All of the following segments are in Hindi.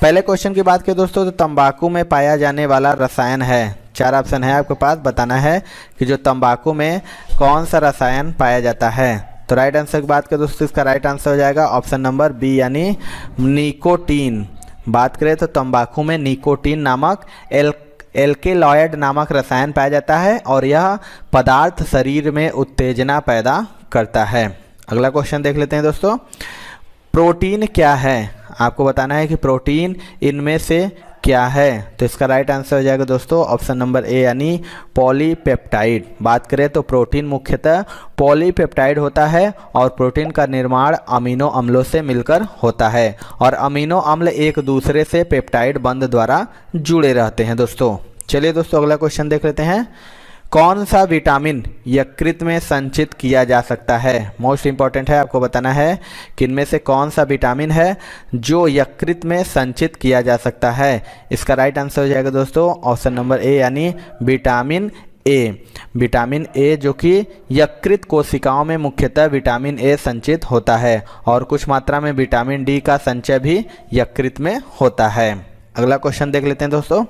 पहले क्वेश्चन की बात करें दोस्तों तो तंबाकू में पाया जाने वाला रसायन है, 4 ऑप्शन है आपके पास, बताना है कि जो तंबाकू में कौन सा रसायन पाया जाता है। तो राइट आंसर की बात करें दोस्तों, इसका राइट आंसर हो जाएगा ऑप्शन नंबर बी यानी निकोटीन। बात करें तो तंबाकू में निकोटीन नामक एल्केलॉयड नामक रसायन पाया जाता है और यह पदार्थ शरीर में उत्तेजना पैदा करता है। अगला क्वेश्चन देख लेते हैं दोस्तों, प्रोटीन क्या है, आपको बताना है कि प्रोटीन इनमें से क्या है। तो इसका राइट आंसर हो जाएगा दोस्तों ऑप्शन नंबर ए यानी पॉलीपेप्टाइड। बात करें तो प्रोटीन मुख्यतः पॉलीपेप्टाइड होता है और प्रोटीन का निर्माण अमीनो अम्लों से मिलकर होता है और अमीनो अम्ल एक दूसरे से पेप्टाइड बंध द्वारा जुड़े रहते हैं दोस्तों। चलिए दोस्तों अगला क्वेश्चन देख लेते हैं, कौन सा विटामिन यकृत में संचित किया जा सकता है। मोस्ट इंपॉर्टेंट है, आपको बताना है कि इनमें से कौन सा विटामिन है जो यकृत में संचित किया जा सकता है। इसका राइट आंसर हो जाएगा दोस्तों ऑप्शन नंबर ए यानी विटामिन ए। विटामिन ए जो कि यकृत कोशिकाओं में मुख्यतः विटामिन ए संचित होता है और कुछ मात्रा में विटामिन डी का संचय भी यकृत में होता है। अगला क्वेश्चन देख लेते हैं दोस्तों,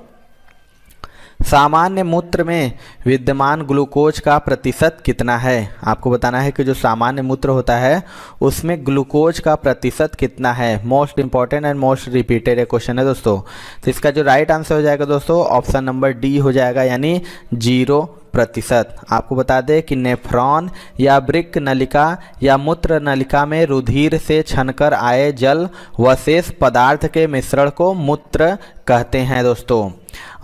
सामान्य मूत्र में विद्यमान ग्लूकोज का प्रतिशत कितना है। आपको बताना है कि जो सामान्य मूत्र होता है उसमें ग्लूकोज का प्रतिशत कितना है। Most important and most repeated question है दोस्तों। तो इसका जो राइट आंसर हो जाएगा दोस्तों ऑप्शन नंबर डी हो जाएगा यानी 0%। आपको बता दें कि नेफ्रॉन या वृक्क नलिका या मूत्र नलिका में रुधिर से छनकर आए जल व शेष पदार्थ के मिश्रण को मूत्र कहते हैं दोस्तों।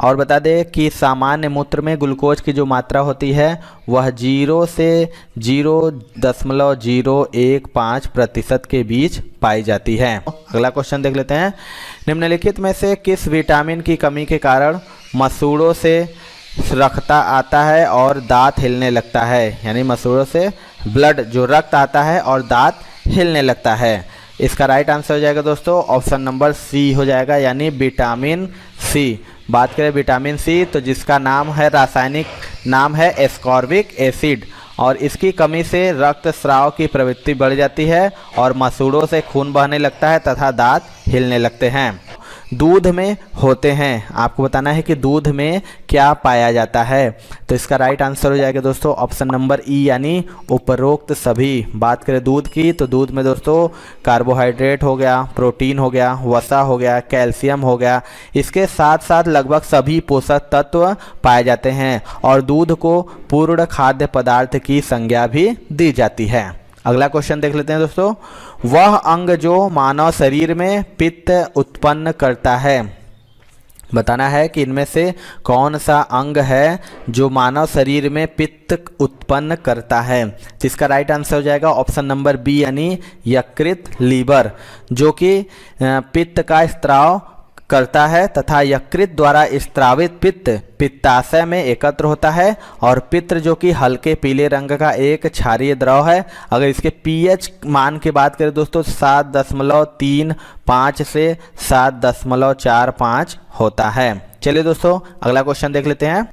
और बता दें कि सामान्य मूत्र में ग्लूकोज की जो मात्रा होती है वह 0 से 0.015% के बीच पाई जाती है। अगला क्वेश्चन देख लेते हैं, निम्नलिखित में से किस विटामिन की कमी के कारण मसूड़ों से रक्त आता है और दांत हिलने लगता है। यानी मसूड़ों से ब्लड जो रक्त आता है और दांत हिलने लगता है। इसका राइट आंसर हो जाएगा दोस्तों ऑप्शन नंबर सी हो जाएगा यानी विटामिन सी। बात करें विटामिन सी तो जिसका नाम है, रासायनिक नाम है एस्कॉर्बिक एसिड और इसकी कमी से रक्त स्राव की प्रवृत्ति बढ़ जाती है और मसूड़ों से खून बहने लगता है तथा दांत हिलने लगते हैं। दूध में होते हैं, आपको बताना है कि दूध में क्या पाया जाता है। तो इसका राइट आंसर हो जाएगा दोस्तों ऑप्शन नंबर ई यानी उपरोक्त सभी। बात करें दूध की तो दूध में दोस्तों कार्बोहाइड्रेट हो गया, प्रोटीन हो गया, वसा हो गया, कैल्शियम हो गया, इसके साथ साथ लगभग सभी पोषक तत्व पाए जाते हैं और दूध को पूर्ण खाद्य पदार्थ की संज्ञा भी दी जाती है। अगला क्वेश्चन देख लेते हैं दोस्तों, वह अंग जो मानव शरीर में पित्त उत्पन्न करता है। बताना है कि इनमें से कौन सा अंग है जो मानव शरीर में पित्त उत्पन्न करता है। जिसका राइट आंसर हो जाएगा ऑप्शन नंबर बी यानी यकृत, लीवर, जो कि पित्त का स्त्राव करता है तथा यकृत द्वारा स्त्रावित पित्त पित्ताशय में एकत्र होता है और पित्त जो कि हल्के पीले रंग का एक क्षारीय द्रव है। अगर इसके पीएच मान की बात करें दोस्तों 7.35 से 7.45 होता है। चलिए दोस्तों अगला क्वेश्चन देख लेते हैं,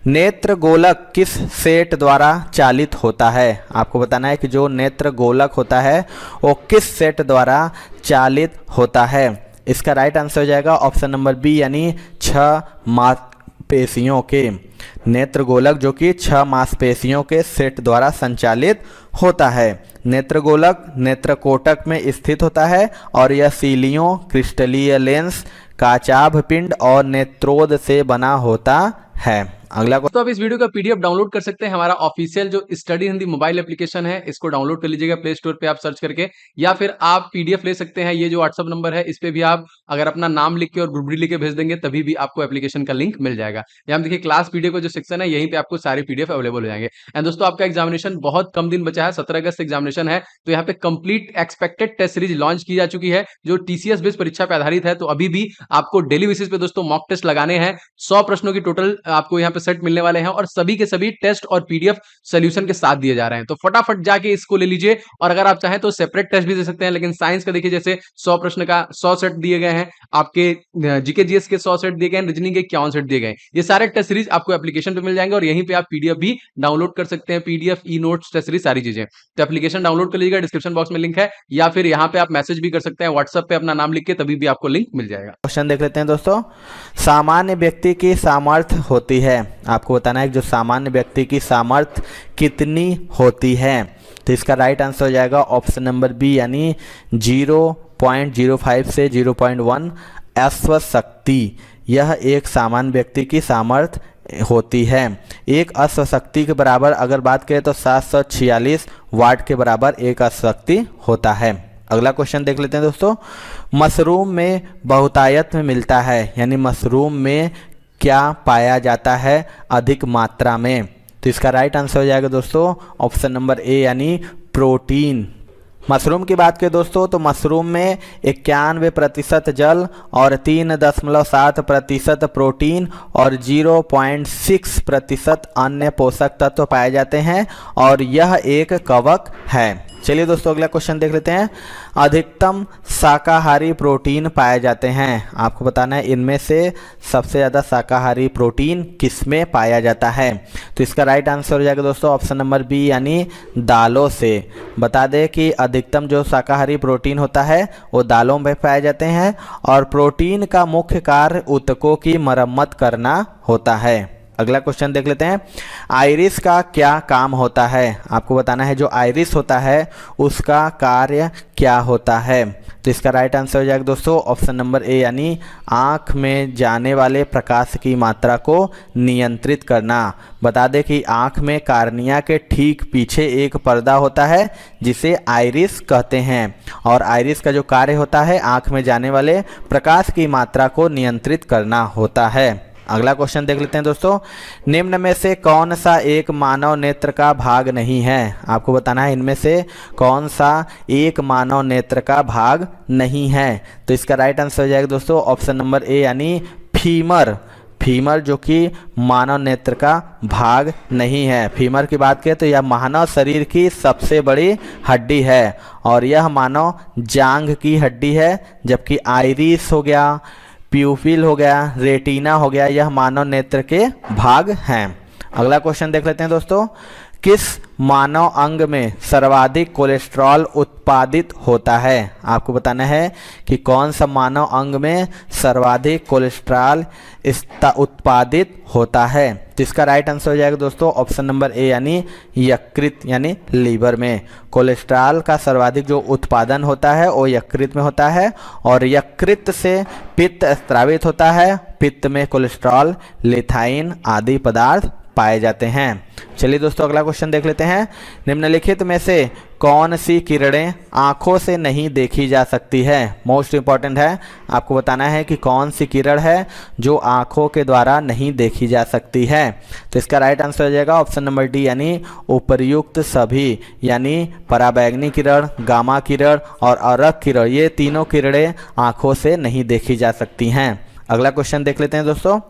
नेत्र गोलक किस सेट द्वारा चालित होता है। आपको बताना है कि जो नेत्र गोलक होता है वो किस सेट द्वारा चालित होता है। इसका राइट आंसर हो जाएगा ऑप्शन नंबर बी यानी 6 मांसपेशियों के। नेत्र गोलक जो कि 6 मांसपेशियों के सेट द्वारा संचालित होता है। नेत्र गोलक नेत्रकोटक में स्थित होता है और यह सीलियों, क्रिस्टलीय लेंस, काचाभ पिंड और नेत्रोद से बना होता है। अगला तो आप इस वीडियो का पीडीएफ डाउनलोड कर सकते हैं। हमारा ऑफिशियल जो स्टडी हिंदी मोबाइल एप्लीकेशन है इसको डाउनलोड कर लीजिएगा प्ले स्टोर पे आप सर्च करके, या फिर आप पीडीएफ ले सकते हैं। ये जो व्हाट्सअप नंबर है इस पे भी आप अगर अपना नाम लिख के और ग्रुप डी लिख के भेज देंगे तभी भी आपको एप्लीकेशन का लिंक मिल जाएगा। यहाँ देखिए क्लास पीडीएफ का जो सेक्शन है यहीं पे आपको सारे पीडीएफ अवेलेबल हो जाएंगे। एंड दोस्तों आपका एग्जामिनेशन बहुत कम दिन बचा है, 17 अगस्त एग्जामिनेशन है। तो यहाँ पे complete expected test series launch की जा चुकी है जो टीसीएस बेस्ड परीक्षा पे आधारित है। तो अभी भी आपको डेली बेसिस पे दोस्तों मॉक टेस्ट लगाने हैं। 100 प्रश्नों की टोटल आपको यहाँ पे सेट मिलने वाले हैं और सभी के सभी टेस्ट और पीडीएफ सोल्यूशन के साथ दिए जा रहे हैं। तो फटाफट जाके इसको ले लीजिए और अगर आप चाहें तो सेपरेट टेस्ट भी दे सकते हैं, लेकिन साइंस का देखिए जैसे 100 प्रश्न का 100 सेट दिए गए हैं, आपके जीके जीएस के 100 सेट दिए गए हैं, रीजनिंग के 51 सेट दिए गए हैं। ये सारे टेस्ट सीरीज आपको एप्लीकेशन पे मिल जाएंगे और यहीं पे आप पीडीएफ भी डाउनलोड कर सकते हैं, PDF, e notes, test series, सारी चीजें। तो एप्लीकेशन डाउनलोड कर लीजिएगा, डिस्क्रिप्शन बॉक्स में लिंक है, या फिर यहाँ पे आप मैसेज भी कर सकते हैं व्हाट्सएप पे अपना नाम लिख के, तभी भी आपको लिंक मिल जाएगा। क्वेश्चन देख लेते हैं दोस्तों। सामान्य व्यक्ति की सामर्थ्य होती है, आपको बताना है कि जो सामान्य व्यक्ति की सामर्थ्य कितनी होती है। तो इसका राइट आंसर हो जाएगा ऑप्शन नंबर बी, यानी 0.05 से 0.1 अश्वशक्ति। यह एक सामान्य व्यक्ति की सामर्थ्य होती है। एक अश्वशक्ति के बराबर अगर बात करें तो 746 वाट के बराबर एक अश्वशक्ति होता है। अगला क्वेश्चन देख लेते हैं दोस्तों। मशरूम में बहुतायत में मिलता है, यानी मशरूम में क्या पाया जाता है अधिक मात्रा में। तो इसका राइट आंसर हो जाएगा दोस्तों ऑप्शन नंबर ए, यानी प्रोटीन। मशरूम की बात करें दोस्तों तो मशरूम में 91% जल और 3.7% प्रोटीन और 0.6% अन्य पोषक तत्व पाए जाते हैं और यह एक कवक है। चलिए दोस्तों अगला क्वेश्चन देख लेते हैं। अधिकतम शाकाहारी प्रोटीन पाए जाते हैं, आपको बताना है इनमें से सबसे ज़्यादा शाकाहारी प्रोटीन किसमें पाया जाता है। तो इसका राइट आंसर हो जाएगा दोस्तों ऑप्शन नंबर बी, यानी दालों से। बता दें कि अधिकतम जो शाकाहारी प्रोटीन होता है वो दालों में पाए जाते हैं और प्रोटीन का मुख्य कार्य ऊतकों की मरम्मत करना होता है। अगला क्वेश्चन देख लेते हैं। आइरिस का क्या काम होता है, आपको बताना है जो आइरिस होता है उसका कार्य क्या होता है। तो इसका राइट आंसर हो जाएगा दोस्तों ऑप्शन नंबर ए, यानी आँख में जाने वाले प्रकाश की मात्रा को नियंत्रित करना। बता दें कि आँख में कार्निया के ठीक पीछे एक पर्दा होता है जिसे आइरिस कहते हैं और आइरिस का जो कार्य होता है आँख में जाने वाले प्रकाश की मात्रा को नियंत्रित करना होता है। अगला क्वेश्चन देख लेते हैं दोस्तों। निम्न में से कौन सा एक मानव नेत्र का भाग नहीं है, आपको बताना है इनमें से कौन सा एक मानव नेत्र का भाग नहीं है। तो इसका राइट आंसर हो जाएगा दोस्तों ऑप्शन नंबर ए, यानी फीमर। फीमर जो कि मानव नेत्र का भाग नहीं है। फीमर की बात करें तो यह मानव शरीर की सबसे बड़ी हड्डी है और यह मानव जांघ की हड्डी है, जबकि आइरिस हो गया, प्यूपिल हो गया, रेटिना हो गया, यह मानव नेत्र के भाग हैं। अगला क्वेश्चन देख लेते हैं दोस्तों। किस मानव अंग में सर्वाधिक कोलेस्ट्रॉल उत्पादित होता है, आपको बताना है कि कौन सा मानव अंग में सर्वाधिक कोलेस्ट्रॉल उत्पादित होता है। तो इसका राइट आंसर हो जाएगा दोस्तों ऑप्शन नंबर ए, यानी यकृत, यानी लीवर में। कोलेस्ट्रॉल का सर्वाधिक जो उत्पादन होता है वो यकृत में होता है और यकृत से पित्त स्रावित होता है। पित्त में कोलेस्ट्रॉल, लिथाइन आदि पदार्थ पाए जाते हैं। चलिए दोस्तों अगला क्वेश्चन देख लेते हैं। निम्नलिखित में से कौन सी किरणें आँखों से नहीं देखी जा सकती है। मोस्ट इंपॉर्टेंट है, आपको बताना है कि कौन सी किरण है जो आँखों के द्वारा नहीं देखी जा सकती है। तो इसका राइट आंसर हो जाएगा ऑप्शन नंबर डी, यानी उपर्युक्त सभी, यानी पराबैंगनी किरण, गामा किरण और अरक किरण, ये तीनों किरणें आँखों से नहीं देखी जा सकती हैं। अगला क्वेश्चन देख लेते हैं दोस्तों।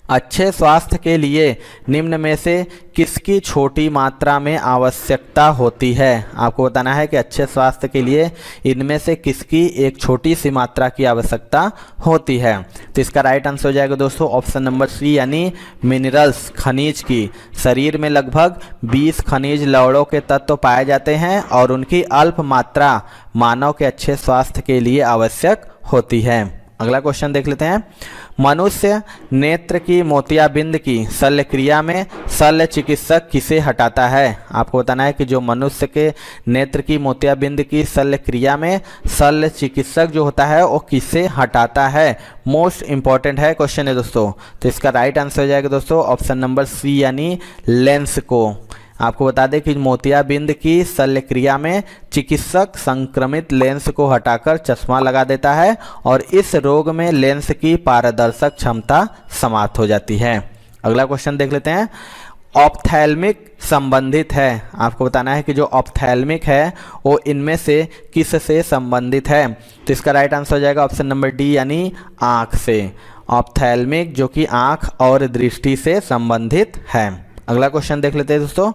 अच्छे स्वास्थ्य के लिए निम्न में से किसकी छोटी मात्रा में आवश्यकता होती है, आपको बताना है कि अच्छे स्वास्थ्य के लिए इनमें से किसकी एक छोटी सी मात्रा की आवश्यकता होती है। तो इसका राइट आंसर हो जाएगा दोस्तों ऑप्शन नंबर सी, यानी मिनरल्स, खनिज की। शरीर में लगभग 20 खनिज लवणों के तत्व पाए जाते हैं और उनकी अल्प मात्रा मानव के अच्छे स्वास्थ्य के लिए आवश्यक होती है। अगला क्वेश्चन देख लेते हैं। मनुष्य नेत्र की मोतियाबिंद की शल्य क्रिया में शल्य चिकित्सक किसे हटाता है, आपको बताना है कि जो मनुष्य के नेत्र की मोतियाबिंद की शल्य क्रिया में शल्य चिकित्सक जो होता है वो किसे हटाता है। मोस्ट इंपॉर्टेंट है क्वेश्चन है दोस्तों। तो इसका राइट आंसर हो जाएगा दोस्तों ऑप्शन नंबर सी, यानी लेंस को। आपको बता दें कि मोतियाबिंद की शल्य क्रिया में चिकित्सक संक्रमित लेंस को हटाकर चश्मा लगा देता है और इस रोग में लेंस की पारदर्शक क्षमता समाप्त हो जाती है। अगला क्वेश्चन देख लेते हैं। ऑप्थेल्मिक संबंधित है, आपको बताना है कि जो ऑप्थेल्मिक है वो इनमें से किस से संबंधित है। तो इसका राइट आंसर हो जाएगा ऑप्शन नंबर डी, यानी आँख से। ऑप्थेल्मिक जो कि आँख और दृष्टि से संबंधित है। अगला क्वेश्चन देख लेते हैं दोस्तों,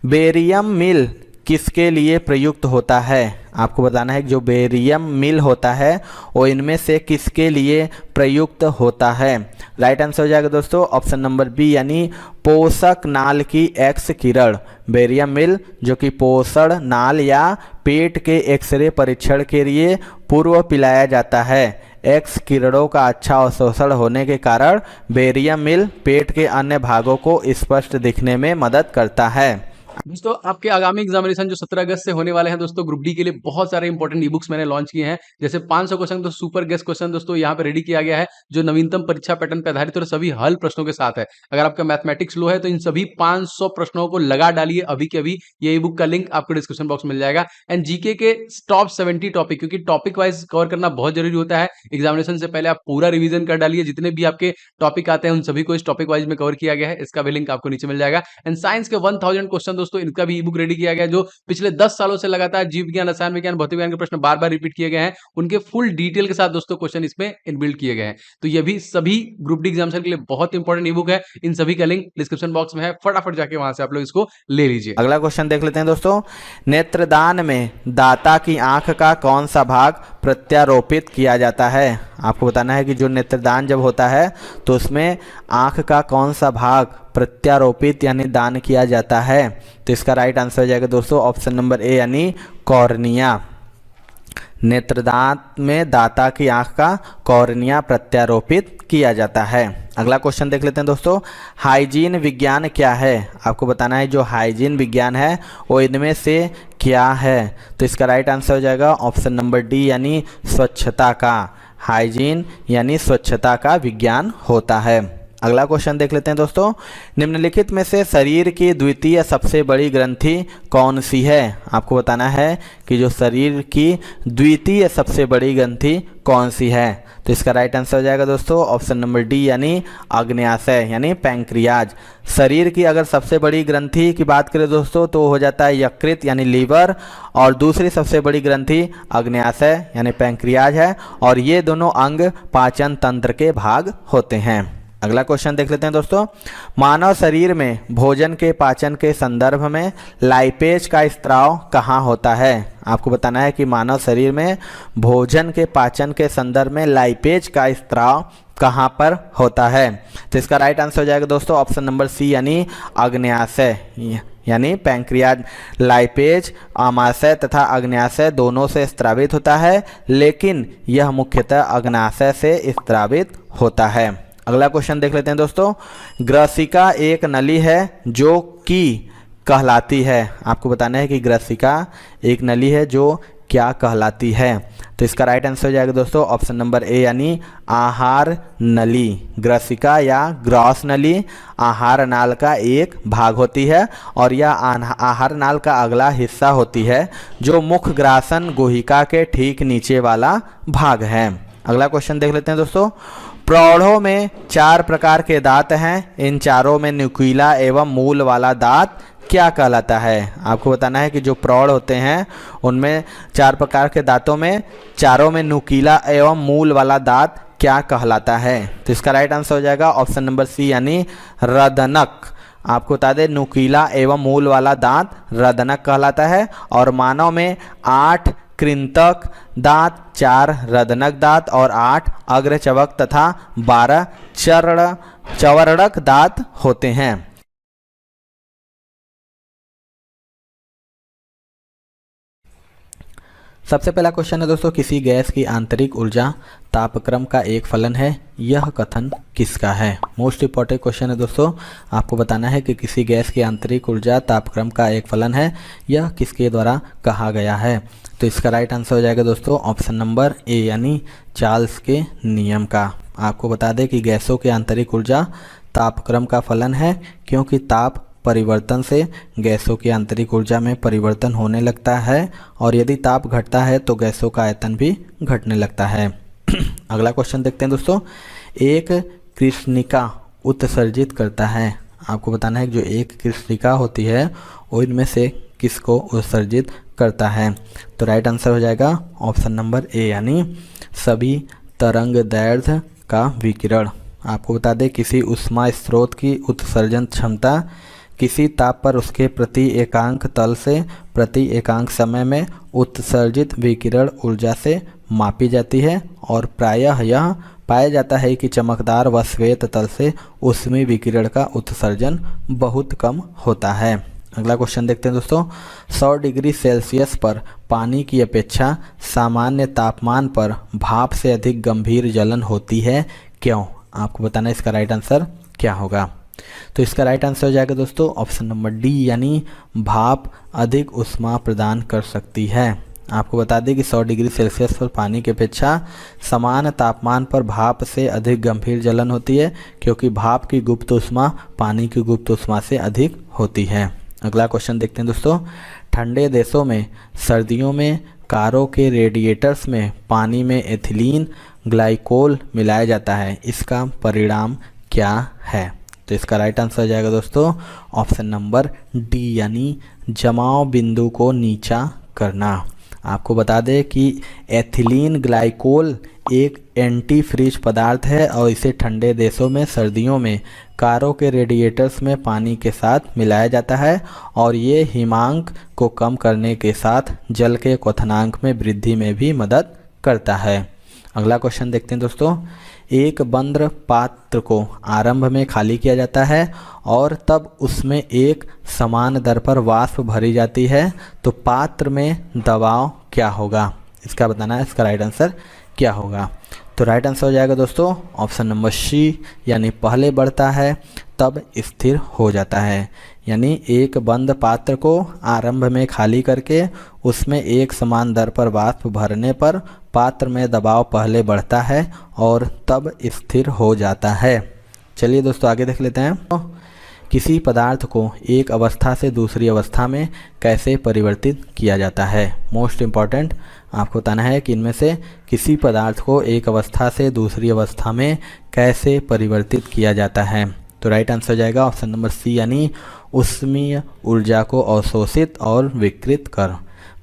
बेरियम मिल किसके लिए प्रयुक्त होता है? आपको बताना है कि जो बेरियम मिल होता है वो इनमें से किसके लिए प्रयुक्त होता है? राइट आंसर हो जाएगा दोस्तों ऑप्शन नंबर बी यानी पोषक नाल की एक्स किरण। बेरियम मिल जो कि पोषण नाल या पेट के एक्सरे परीक्षण के लिए पूर्व पिलाया जाता है। एक्स किरणों का अच्छा अवशोषण होने के कारण बेरियम मिल पेट के अन्य भागों को स्पष्ट दिखने में मदद करता है। दोस्तों आपके आगामी एग्जामिनेशन जो 17 अगस्त से होने वाले हैं दोस्तों, ग्रुप डी के लिए बहुत सारे इंपॉर्टेंट ई बुक्स मैंने लॉन्च किए हैं। जैसे 500 क्वेश्चन तो सुपर गेस्ट क्वेश्चन दोस्तों यहाँ पे रेडी किया गया है, जो नवीनतम परीक्षा पैटर्न पर आधारित और सभी हल प्रश्नों के साथ है। अगर आपका मैथमेटिक्स लो है तो इन सभी 500 प्रश्नों को लगा डालिए अभी के अभी। ये ई बुक का लिंक आपको डिस्क्रिप्शन बॉक्स में मिल जाएगा। एंड जीके के टॉप 70 टॉपिक, क्योंकि टॉपिक वाइज कवर करना बहुत जरूरी होता है। एग्जामिनेशन से पहले आप पूरा रिवीजन कर डालिए, जितने भी आपके टॉपिक आते हैं उन सभी को इस टॉपिक वाइज में कवर किया गया है। इसका भी लिंक आपको नीचे मिल जाएगा। एंड साइंस के 1000 क्वेश्चन दोस्तों, इनका भी ई बुक रेडी किया गया, जो पिछले 10 सालों से लगातार जीव विज्ञान, रसायन विज्ञान, भौतिक विज्ञान के प्रश्न बार बार रिपीट किए गए हैं। उनके फुल डिटेल के साथ दोस्तों क्वेश्चन इसमें इनबिल्ट किए गए हैं। तो ये भी सभी ग्रुप डी एग्जामिनेशन के लिए बहुत इंपॉर्टेंट ई बुक है। इन सभी का लिंक डिस्क्रिप्शन बॉक्स में है, फटाफट जाके वहां से आप लोग इसको ले लीजिए। अगला क्वेश्चन देख लेते हैं दोस्तों, नेत्रदान में दाता की आंख का कौन सा भाग प्रत्यारोपित किया जाता है? आपको बताना है कि जो नेत्रदान जब होता है तो उसमें आंख का कौन सा भाग प्रत्यारोपित यानी दान किया जाता है? तो इसका राइट आंसर हो जाएगा दोस्तों ऑप्शन नंबर ए यानी कॉर्निया। नेत्रदान में दाता की आंख का कॉर्निया प्रत्यारोपित किया जाता है। अगला क्वेश्चन देख लेते हैं दोस्तों, हाइजीन विज्ञान क्या है? आपको बताना है जो हाइजीन विज्ञान है वो इनमें से क्या है? तो इसका राइट आंसर हो जाएगा ऑप्शन नंबर डी यानी स्वच्छता का। हाइजीन यानी स्वच्छता का विज्ञान होता है। अगला क्वेश्चन देख लेते हैं दोस्तों, निम्नलिखित में से शरीर की द्वितीय सबसे बड़ी ग्रंथि कौन सी है? आपको बताना है कि जो शरीर की द्वितीय सबसे बड़ी ग्रंथि कौन सी है? तो इसका राइट आंसर हो जाएगा दोस्तों ऑप्शन नंबर डी यानी अग्न्याशय यानी पैंक्रियाज। शरीर की अगर सबसे बड़ी ग्रंथि की बात करें दोस्तों तो हो जाता है यकृत यानी लीवर, और दूसरी सबसे बड़ी ग्रंथि अग्न्याशय यानी पैंक्रियाज है, और ये दोनों अंग पाचन तंत्र के भाग होते हैं। अगला क्वेश्चन देख लेते हैं दोस्तों, मानव शरीर में भोजन के पाचन के संदर्भ में लाइपेज का स्त्राव कहाँ होता है? आपको बताना है कि मानव शरीर में भोजन के पाचन के संदर्भ में लाइपेज का स्त्राव कहाँ पर होता है? तो इसका राइट आंसर हो जाएगा दोस्तों ऑप्शन नंबर सी यानी अग्न्याशय यानी पैंक्रियाज। लाइपेज आमाशय तथा अग्न्याशय दोनों से स्त्रावित होता है, लेकिन यह मुख्यतः अग्न्याशय से स्त्रावित होता है। अगला क्वेश्चन देख लेते हैं दोस्तों, ग्रसिका एक नली है जो कि कहलाती है? आपको बताना है कि ग्रसिका एक नली है जो क्या कहलाती है? तो इसका राइट आंसर हो जाएगा दोस्तों ऑप्शन नंबर ए यानी आहार नली। ग्रसिका या ग्रॉस नली आहार नाल का एक भाग होती है, और यह आहार नाल का अगला हिस्सा होती है जो मुखग्रासन गुहिका के ठीक नीचे वाला भाग है। अगला क्वेश्चन देख लेते हैं दोस्तों, प्रौढ़ों में 4 प्रकार के दांत हैं, इन चारों में नुकीला एवं मूल वाला दांत क्या कहलाता है? आपको बताना है कि जो प्रौढ़ होते हैं उनमें 4 प्रकार के दांतों में चारों में नुकीला एवं मूल वाला दांत क्या कहलाता है? तो इसका राइट आंसर हो जाएगा ऑप्शन नंबर सी यानी रदनक। आपको बता दें नुकीला एवं मूल वाला दांत रदनक कहलाता है, और मानव में 8 कृंतक दांत, 4 रदनक दांत और 8 अग्रचवक तथा 12 चवर्णक दांत होते हैं। सबसे पहला क्वेश्चन है दोस्तों, किसी गैस की आंतरिक ऊर्जा तापक्रम का एक फलन है, यह कथन किसका है? मोस्ट इंपॉर्टेंट क्वेश्चन है दोस्तों, आपको बताना है कि किसी गैस की आंतरिक ऊर्जा तापक्रम का एक फलन है, यह किसके द्वारा कहा गया है? तो इसका राइट आंसर हो जाएगा दोस्तों ऑप्शन नंबर ए यानी चार्ल्स के नियम का। आपको बता दें कि गैसों की आंतरिक ऊर्जा तापक्रम का फलन है, क्योंकि ताप परिवर्तन से गैसों की आंतरिक ऊर्जा में परिवर्तन होने लगता है, और यदि ताप घटता है तो गैसों का आयतन भी घटने लगता है। अगला क्वेश्चन देखते हैं दोस्तों, एक कृष्णिका उत्सर्जित करता है। आपको बताना है कि जो एक कृष्णिका होती है वो इनमें से किसको उत्सर्जित करता है? तो राइट आंसर हो जाएगा ऑप्शन नंबर ए यानी सभी तरंग दैर्ध्य का विकिरण। आपको बता दें किसी ऊष्मा स्रोत की उत्सर्जन क्षमता किसी ताप पर उसके प्रति एकांक तल से प्रति एकांक समय में उत्सर्जित विकिरण ऊर्जा से मापी जाती है और प्रायः यह पाया जाता है कि चमकदार व श्वेत तल से ऊष्मीय विकिरण का उत्सर्जन बहुत कम होता है। अगला क्वेश्चन देखते हैं दोस्तों। 100 डिग्री सेल्सियस पर पानी की अपेक्षा सामान्य तापमान पर भाप से अधिक गंभीर जलन होती है, क्यों? आपको बताना है इसका राइट आंसर क्या होगा। तो इसका राइट आंसर हो जाएगा दोस्तों ऑप्शन नंबर डी, यानी भाप अधिक ऊष्मा प्रदान कर सकती है। आपको बता दें कि 100 डिग्री सेल्सियस पर पानी की अपेक्षा समान तापमान पर भाप से अधिक गंभीर जलन होती है, क्योंकि भाप की गुप्त ऊष्मा पानी की गुप्त ऊष्मा से अधिक होती है। अगला क्वेश्चन देखते हैं दोस्तों। ठंडे देशों में सर्दियों में कारों के रेडिएटर्स में पानी में एथिलीन ग्लाइकोल मिलाया जाता है, इसका परिणाम क्या है? तो इसका राइट आंसर हो जाएगा दोस्तों ऑप्शन नंबर डी, यानी जमाव बिंदु को नीचा करना। आपको बता दें कि एथिलीन ग्लाइकोल एक एंटी फ्रीज पदार्थ है और इसे ठंडे देशों में सर्दियों में कारों के रेडिएटर्स में पानी के साथ मिलाया जाता है और ये हिमांक को कम करने के साथ जल के क्वथनांक में वृद्धि में भी मदद करता है। अगला क्वेश्चन देखते हैं दोस्तों। एक बंद पात्र को आरंभ में खाली किया जाता है और तब उसमें एक समान दर पर वाष्प भरी जाती है, तो पात्र में दबाव क्या होगा? इसका बताना है, इसका राइट आंसर क्या होगा। तो राइट आंसर हो जाएगा दोस्तों ऑप्शन नंबर सी, यानी पहले बढ़ता है तब स्थिर हो जाता है। यानी एक बंद पात्र को आरंभ में खाली करके उसमें एक समान दर पर वाष्प भरने पर पात्र में दबाव पहले बढ़ता है और तब स्थिर हो जाता है। चलिए दोस्तों आगे देख लेते हैं। किसी पदार्थ को एक अवस्था से दूसरी अवस्था में कैसे परिवर्तित किया जाता है? मोस्ट इम्पॉर्टेंट आपको बताना है कि इनमें से किसी पदार्थ को एक अवस्था से दूसरी अवस्था में कैसे परिवर्तित किया जाता है। तो राइट आंसर हो जाएगा ऑप्शन नंबर सी, यानी ऊष्मीय ऊर्जा को अवशोषित और विकृत कर।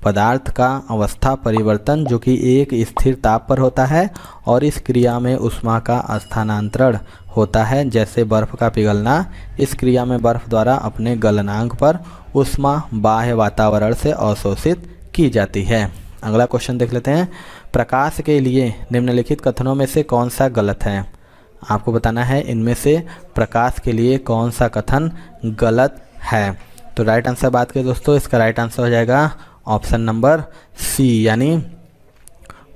पदार्थ का अवस्था परिवर्तन जो कि एक स्थिर ताप पर होता है और इस क्रिया में ऊष्मा का स्थानांतरण होता है, जैसे बर्फ का पिघलना। इस क्रिया में बर्फ द्वारा अपने गलनांक पर ऊष्मा बाह्य वातावरण से अवशोषित की जाती है। अगला क्वेश्चन देख लेते हैं। प्रकाश के लिए निम्नलिखित कथनों में से कौन सा गलत है? आपको बताना है इनमें से प्रकाश के लिए कौन सा कथन गलत है। तो राइट आंसर बात करें दोस्तों, इसका राइट आंसर हो जाएगा ऑप्शन नंबर सी, यानी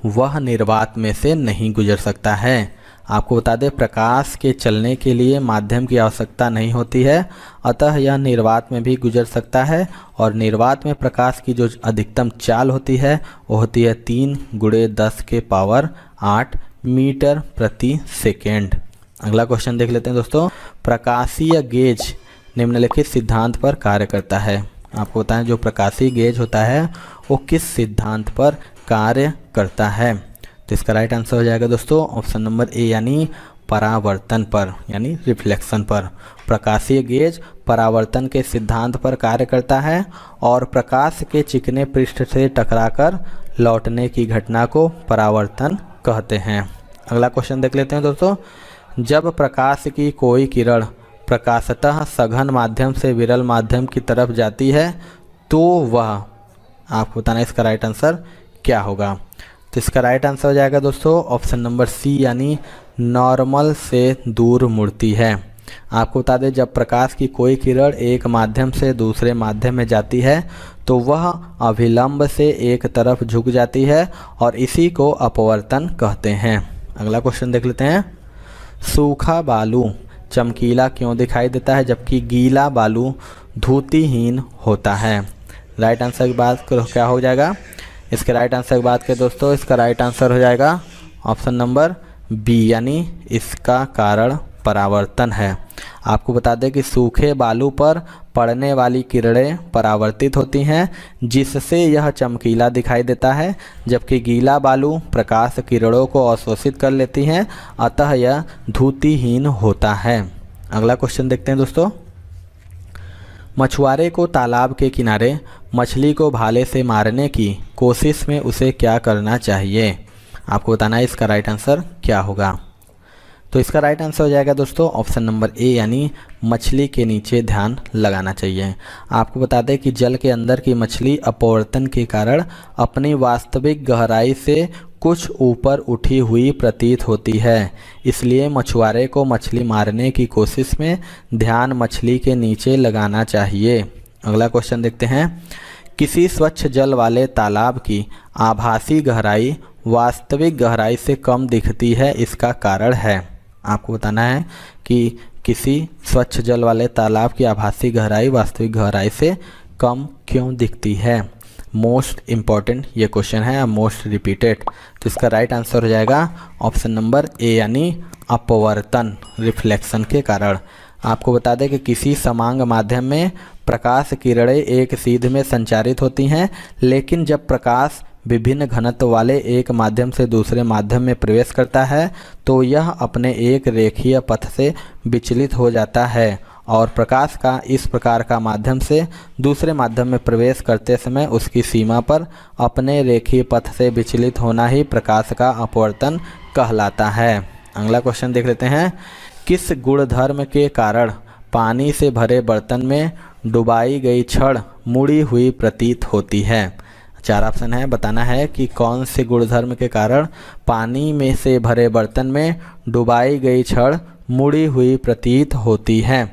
वह निर्वात में से नहीं गुजर सकता है। आपको बता दें प्रकाश के चलने के लिए माध्यम की आवश्यकता नहीं होती है, अतः यह निर्वात में भी गुजर सकता है और निर्वात में प्रकाश की जो अधिकतम चाल होती है वो होती है 3 × 10⁸ मीटर प्रति सेकेंड। अगला क्वेश्चन देख लेते हैं दोस्तों। प्रकाशीय गेज निम्नलिखित सिद्धांत पर कार्य करता है। आपको बताएं जो प्रकाशीय गेज होता है वो किस सिद्धांत पर कार्य करता है? तो इसका राइट आंसर हो जाएगा दोस्तों ऑप्शन नंबर ए, यानी परावर्तन पर, यानी रिफ्लेक्शन पर। प्रकाशीय गेज परावर्तन के सिद्धांत पर कार्य करता है और प्रकाश के चिकने पृष्ठ से टकराकर लौटने की घटना को परावर्तन कहते हैं। अगला क्वेश्चन देख लेते हैं दोस्तों। जब प्रकाश की कोई किरण प्रकाशतः सघन माध्यम से विरल माध्यम की तरफ जाती है तो वह, आपको बताना है इसका राइट आंसर क्या होगा। तो इसका राइट आंसर हो जाएगा दोस्तों ऑप्शन नंबर सी, यानी नॉर्मल से दूर मुड़ती है। आपको बता दें जब प्रकाश की कोई किरण एक माध्यम से दूसरे माध्यम में जाती है तो वह अभिलंब से एक तरफ झुक जाती है और इसी को अपवर्तन कहते हैं। अगला क्वेश्चन देख लेते हैं। सूखा बालू चमकीला क्यों दिखाई देता है जबकि गीला बालू धूतिहीन होता है? राइट आंसर की बात करो क्या हो जाएगा? इसके राइट आंसर की बात करें दोस्तों, इसका राइट आंसर हो जाएगा ऑप्शन नंबर बी, यानी इसका कारण परावर्तन है। आपको बता दें कि सूखे बालू पर पड़ने वाली किरणें परावर्तित होती हैं जिससे यह चमकीला दिखाई देता है, जबकि गीला बालू प्रकाश किरणों को अवशोषित कर लेती हैं, अतः यह धूतिहीन होता है। अगला क्वेश्चन देखते हैं दोस्तों। मछुआरे को तालाब के किनारे मछली को भाले से मारने की कोशिश में उसे क्या करना चाहिए? आपको बताना है इसका राइट आंसर क्या होगा। तो इसका राइट आंसर हो जाएगा दोस्तों ऑप्शन नंबर ए यानी मछली के नीचे ध्यान लगाना चाहिए। आपको बता दें कि जल के अंदर की मछली अपवर्तन के कारण अपनी वास्तविक गहराई से कुछ ऊपर उठी हुई प्रतीत होती है, इसलिए मछुआरे को मछली मारने की कोशिश में ध्यान मछली के नीचे लगाना चाहिए। अगला क्वेश्चन देखते हैं। किसी स्वच्छ जल वाले तालाब की आभासी गहराई वास्तविक गहराई से कम दिखती है, इसका कारण है। आपको बताना है कि किसी स्वच्छ जल वाले तालाब की आभासी गहराई वास्तविक गहराई से कम क्यों दिखती है। मोस्ट इम्पॉर्टेंट ये क्वेश्चन है, मोस्ट रिपीटेड। तो इसका राइट आंसर हो जाएगा ऑप्शन नंबर ए यानी अपवर्तन, रिफ्लेक्शन के कारण। आपको बता दें कि किसी समांग माध्यम में प्रकाश किरणें एक सीध में संचारित होती हैं, लेकिन जब प्रकाश विभिन्न घनत्व वाले एक माध्यम से दूसरे माध्यम में प्रवेश करता है तो यह अपने एक रेखीय पथ से विचलित हो जाता है और प्रकाश का इस प्रकार का माध्यम से दूसरे माध्यम में प्रवेश करते समय उसकी सीमा पर अपने रेखीय पथ से विचलित होना ही प्रकाश का अपवर्तन कहलाता है। अगला क्वेश्चन देख लेते हैं। किस गुणधर्म के कारण पानी से भरे बर्तन में डुबाई गई छड़ मुड़ी हुई प्रतीत होती है। 4 ऑप्शन है, बताना है कि कौन से गुणधर्म के कारण पानी में से भरे बर्तन में डुबाई गई छड़ मुड़ी हुई प्रतीत होती है।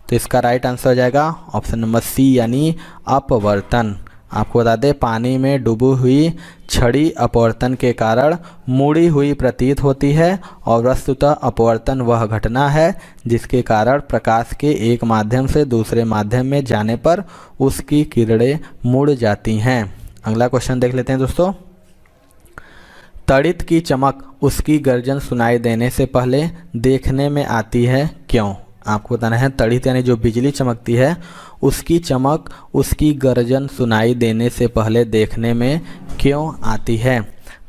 तो इसका राइट आंसर हो जाएगा ऑप्शन नंबर सी यानी अपवर्तन। आपको बता दें पानी में डूबी हुई छड़ी अपवर्तन के कारण मुड़ी हुई प्रतीत होती है और वस्तुतः अपवर्तन वह घटना है जिसके कारण प्रकाश के एक माध्यम से दूसरे माध्यम में जाने पर उसकी किरणें मुड़ जाती हैं। अगला क्वेश्चन देख लेते हैं दोस्तों। तड़ित की चमक उसकी गर्जन सुनाई देने से पहले देखने में आती है, क्यों। आपको बताना है तड़ित यानी जो बिजली चमकती है उसकी चमक उसकी गर्जन सुनाई देने से पहले देखने में क्यों आती है।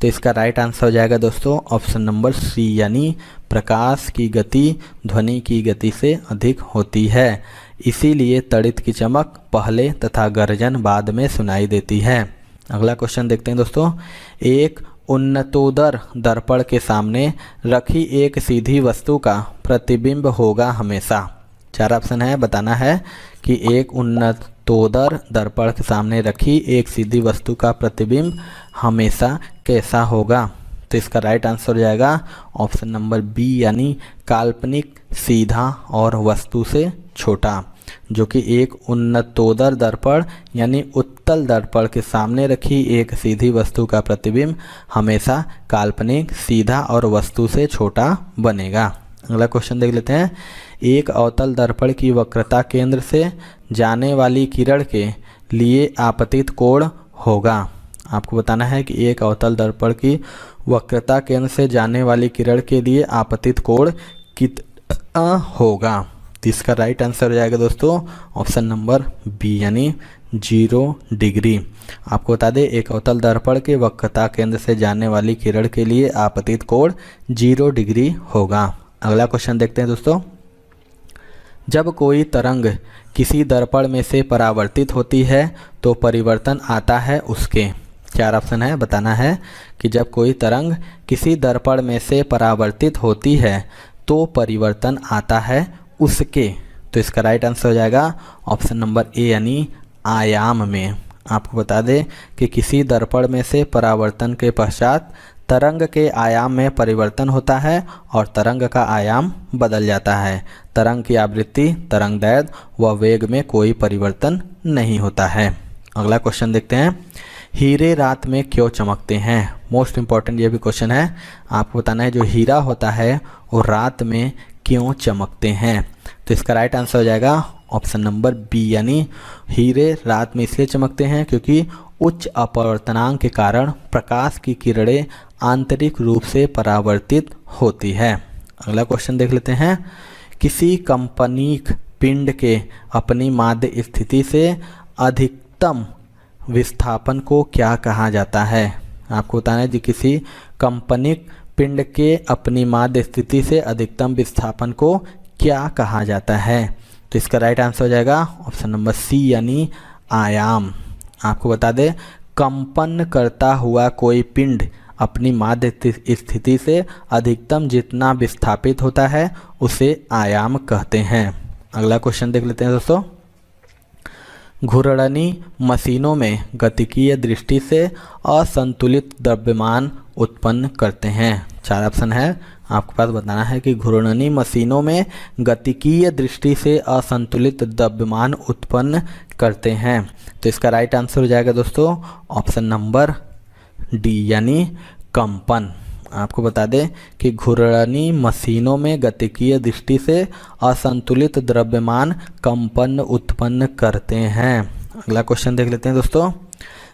तो इसका राइट आंसर हो जाएगा दोस्तों ऑप्शन नंबर सी यानी प्रकाश की गति ध्वनि की गति से अधिक होती है, इसीलिए तड़ित की चमक पहले तथा गर्जन बाद में सुनाई देती है। अगला क्वेश्चन देखते हैं दोस्तों। एक उन्नतोदर दर्पण के सामने रखी एक सीधी वस्तु का प्रतिबिंब होगा हमेशा। 4 ऑप्शन है, बताना है कि एक उन्नतोदर दर्पण के सामने रखी एक सीधी वस्तु का प्रतिबिंब हमेशा कैसा होगा। तो इसका राइट आंसर हो जाएगा ऑप्शन नंबर बी यानी काल्पनिक, सीधा और वस्तु से छोटा, जो कि एक उन्नतोदर दर्पण यानी उत्तल दर्पण के सामने रखी एक सीधी वस्तु का प्रतिबिंब हमेशा काल्पनिक, सीधा और वस्तु से छोटा बनेगा। अगला क्वेश्चन देख लेते हैं। एक अवतल दर्पण की वक्रता केंद्र से जाने वाली किरण के लिए आपतित कोण होगा। आपको बताना है कि एक अवतल दर्पण की वक्रता केंद्र से जाने वाली किरण के लिए आपतित कोण कितना होगा। तो इसका राइट आंसर हो जाएगा दोस्तों ऑप्शन नंबर बी यानी 0 डिग्री। आपको बता दें एक अवतल दर्पण के वक्रता केंद्र से जाने वाली किरण के लिए आपतित कोण 0 डिग्री होगा। अगला क्वेश्चन देखते हैं दोस्तों। जब कोई तरंग किसी दर्पण में से परावर्तित होती है तो परिवर्तन आता है उसके। 4 ऑप्शन है, बताना है कि जब कोई तरंग किसी दर्पण में से परावर्तित होती है तो परिवर्तन आता है उसके। तो इसका राइट आंसर हो जाएगा ऑप्शन नंबर ए यानी आयाम में। आपको बता दें कि किसी दर्पण में से परावर्तन के पश्चात तरंग के आयाम में परिवर्तन होता है और तरंग का आयाम बदल जाता है। तरंग की आवृत्ति, तरंग दैर्घ्य व वेग में कोई परिवर्तन नहीं होता है। अगला क्वेश्चन देखते हैं। हीरे रात में क्यों चमकते हैं। मोस्ट इम्पॉर्टेंट ये भी क्वेश्चन है। आपको बताना है जो हीरा होता है वो रात में क्यों चमकते हैं। तो इसका राइट आंसर हो जाएगा ऑप्शन नंबर बी यानी हीरे रात में इसलिए चमकते हैं क्योंकि उच्च अपवर्तनांक के कारण प्रकाश की किरणें आंतरिक रूप से परावर्तित होती है। अगला क्वेश्चन देख लेते हैं। किसी कंपनिक पिंड के अपनी माध्य स्थिति से अधिकतम विस्थापन को क्या कहा जाता है। आपको बताना है कि किसी कंपनिक पिंड के अपनी माध्य स्थिति से अधिकतम विस्थापन को क्या कहा जाता है। तो इसका राइट आंसर हो जाएगा ऑप्शन नंबर सी यानी आयाम। आपको बता दें कंपन करता हुआ कोई पिंड अपनी माध्य स्थिति से अधिकतम जितना विस्थापित होता है उसे आयाम कहते हैं। अगला क्वेश्चन देख लेते हैं दोस्तों। घूर्णनी मशीनों में गतिकीय दृष्टि से असंतुलित द्रव्यमान उत्पन्न करते हैं। 4 ऑप्शन है, आपके पास बताना है कि घूर्णनी मशीनों में गतिकीय दृष्टि से असंतुलित द्रव्यमान उत्पन्न करते हैं। तो इसका राइट आंसर हो जाएगा दोस्तों ऑप्शन नंबर डी यानी कंपन। आपको बता दें कि घूर्णनी मशीनों में गतिकीय दृष्टि से असंतुलित द्रव्यमान कंपन उत्पन्न करते हैं। अगला क्वेश्चन देख लेते हैं दोस्तों।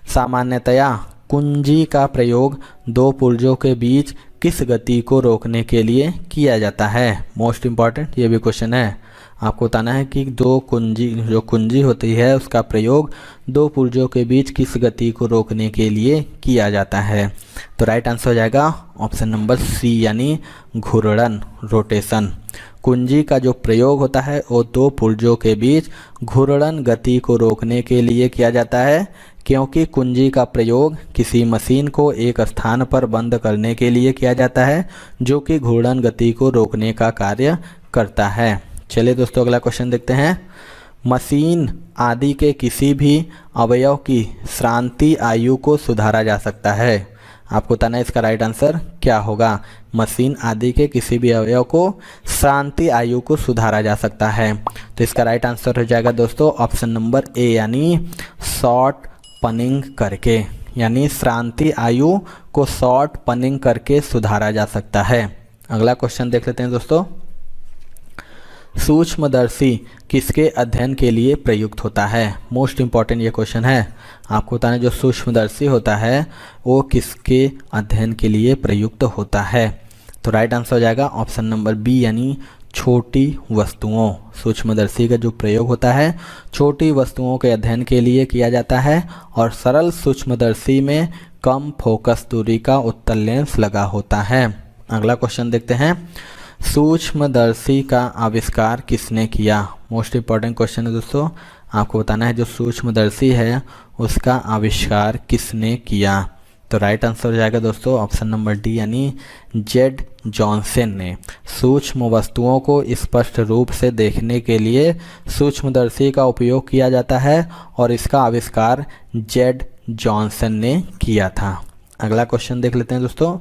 सामान्यतया कुंजी का प्रयोग दो पुर्जों के बीच किस गति को रोकने के लिए किया जाता है? मोस्ट इम्पॉर्टेंट ये भी क्वेश्चन है। आपको बताना है कि जो कुंजी होती है उसका प्रयोग दो पुर्जों के बीच किस गति को रोकने के लिए किया जाता है। तो राइट आंसर हो जाएगा ऑप्शन नंबर सी यानी घूर्णन, रोटेशन। कुंजी का जो प्रयोग होता है वो दो पुर्जों के बीच घूर्णन गति को रोकने के लिए किया जाता है, क्योंकि कुंजी का प्रयोग किसी मशीन को एक स्थान पर बंद करने के लिए किया जाता है जो कि घूर्णन गति को रोकने का कार्य करता है। चलिए दोस्तों अगला क्वेश्चन देखते हैं। मशीन आदि के किसी भी अवयव की श्रांति आयु को सुधारा जा सकता है। आपको बताना है इसका राइट आंसर क्या होगा। मशीन आदि के किसी भी अवयव को श्रांति आयु को सुधारा जा सकता है। तो इसका राइट आंसर हो जाएगा दोस्तों ऑप्शन नंबर ए यानी शॉर्ट पनिंग करके, यानी श्रांति आयु को शॉर्ट पनिंग करके सुधारा जा सकता है। अगला क्वेश्चन देख लेते हैं दोस्तों। सूक्ष्मदर्शी किसके अध्ययन के लिए प्रयुक्त होता है? मोस्ट इम्पॉर्टेंट ये क्वेश्चन है। आपको बताना है जो सूक्ष्मदर्शी होता है वो किसके अध्ययन के लिए प्रयुक्त होता है। तो राइट आंसर हो जाएगा ऑप्शन नंबर बी यानी छोटी वस्तुओं। सूक्ष्मदर्शी का जो प्रयोग होता है छोटी वस्तुओं के अध्ययन के लिए किया जाता है और सरल सूक्ष्मदर्शी में कम फोकस दूरी का उत्तल लेंस लगा होता है। अगला क्वेश्चन देखते हैं। सूक्ष्मदर्शी का आविष्कार किसने किया? मोस्ट इम्पॉर्टेंट क्वेश्चन है दोस्तों। आपको बताना है जो सूक्ष्मदर्शी है उसका आविष्कार किसने किया। तो राइट आंसर हो जाएगा दोस्तों ऑप्शन नंबर डी यानी जेड जॉनसन ने। सूक्ष्म वस्तुओं को स्पष्ट रूप से देखने के लिए सूक्ष्मदर्शी का उपयोग किया जाता है और इसका आविष्कार जेड जॉनसन ने किया था। अगला क्वेश्चन देख लेते हैं दोस्तों।